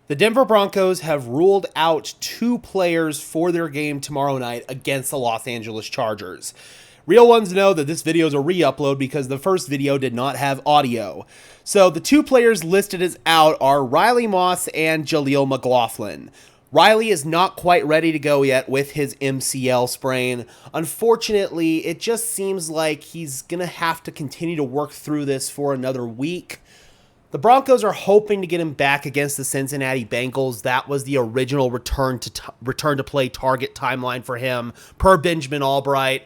The Denver Broncos have ruled out 2 players for their game tomorrow night against the Los Angeles Chargers. Real ones know that this video is a re-upload because the first video did not have audio. So the 2 players listed as out are Riley Moss and Jaleel McLaughlin. Riley is not quite ready to go yet with his MCL sprain. Unfortunately, it just seems like he's going to have to continue to work through this for another week. The Broncos are hoping to get him back against the Cincinnati Bengals. That was the original return to play target timeline for him, per Benjamin Albright.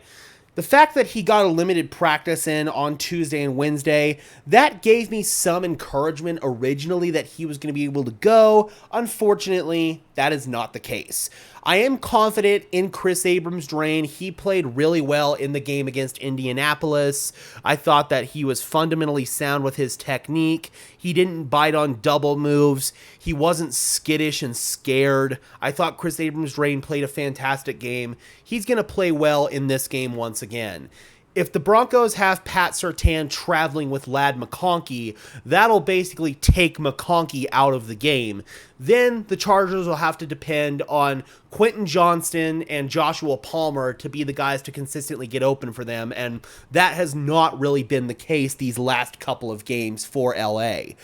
The fact that he got a limited practice in on Tuesday and Wednesday, that gave me some encouragement originally that he was going to be able to go. Unfortunately, that is not the case. I am confident in Chris Abrams' drain. He played really well in the game against Indianapolis. I thought that he was fundamentally sound with his technique. He didn't bite on double moves. He wasn't skittish and scared. I thought Chris Abrams' drain played a fantastic game. He's going to play well in this game once again. If the Broncos have Pat Surtain traveling with Ladd McConkey, that'll basically take McConkey out of the game. Then the Chargers will have to depend on Quentin Johnston and Joshua Palmer to be the guys to consistently get open for them, and that has not really been the case these last couple of games for LA.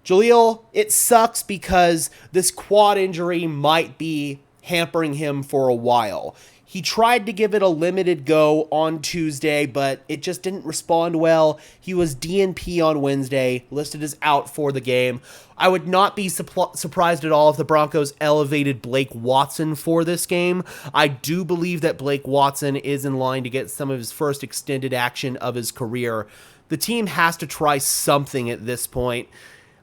Jaleel, it sucks because this quad injury might be hampering him for a while. He tried to give it a limited go on Tuesday, but it just didn't respond well. He was DNP on Wednesday, listed as out for the game. I would not be surprised at all if the Broncos elevated Blake Watson for this game. I do believe that Blake Watson is in line to get some of his first extended action of his career. The team has to try something at this point.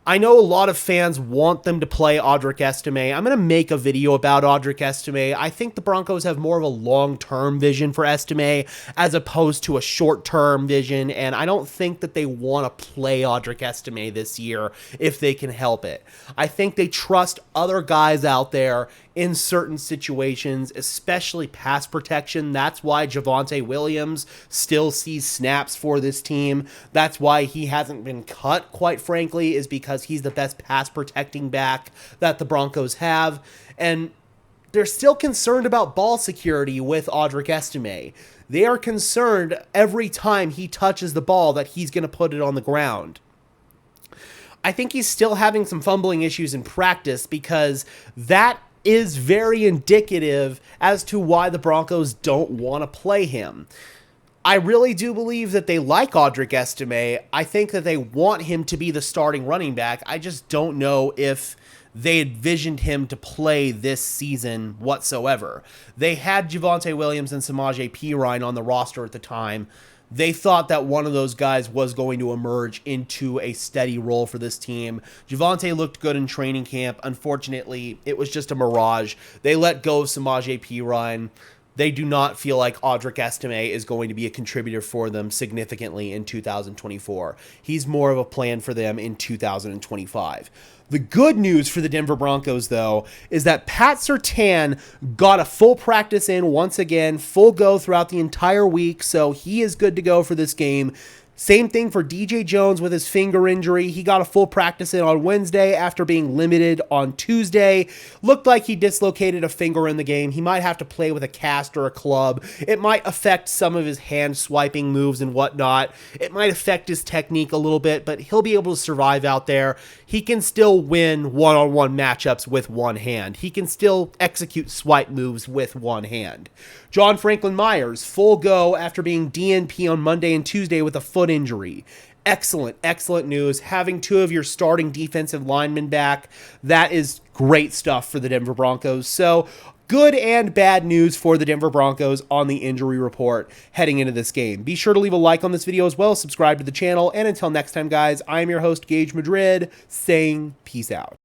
I know a lot of fans want them to play Audric Estime. I'm going to make a video about Audric Estime. I think the Broncos have more of a long-term vision for Estime as opposed to a short-term vision, and I don't think that they want to play Audric Estime this year if they can help it. I think they trust other guys out there in certain situations, especially pass protection. That's why Javonte Williams still sees snaps for this team. That's why he hasn't been cut, quite frankly, is because he's the best pass protecting back that the Broncos have. And they're still concerned about ball security with Audric Estime. They are concerned every time he touches the ball that he's going to put it on the ground. I think he's still having some fumbling issues in practice because that is very indicative as to why the Broncos don't want to play him. I really do believe that they like Audric Estime. I think that they want him to be the starting running back. I just don't know if they envisioned him to play this season whatsoever. They had Javonte Williams and Samaje Perine on the roster at the time. They thought that one of those guys was going to emerge into a steady role for this team. Javonte looked good in training camp. Unfortunately, it was just a mirage. They let go of Samaje Perine. They do not feel like Audric Estime is going to be a contributor for them significantly in 2024. He's more of a plan for them in 2025. The good news for the Denver Broncos, though, is that Pat Surtain got a full practice in once again, full go throughout the entire week, so he is good to go for this game. Same thing for DJ Jones with his finger injury. He got a full practice in on Wednesday after being limited on Tuesday. Looked like he dislocated a finger in the game. He might have to play with a cast or a club. It might affect some of his hand swiping moves and whatnot. It might affect his technique a little bit, but he'll be able to survive out there. He can still win one-on-one matchups with one hand. He can still execute swipe moves with one hand. John Franklin Myers, full go after being DNP on Monday and Tuesday with a foot injury. Excellent, excellent news. Having 2 of your starting defensive linemen back, that is great stuff for the Denver Broncos. So, good and bad news for the Denver Broncos on the injury report heading into this game. Be sure to leave a like on this video as well, subscribe to the channel, and until next time, guys, I am your host, Gage Madrid, saying peace out.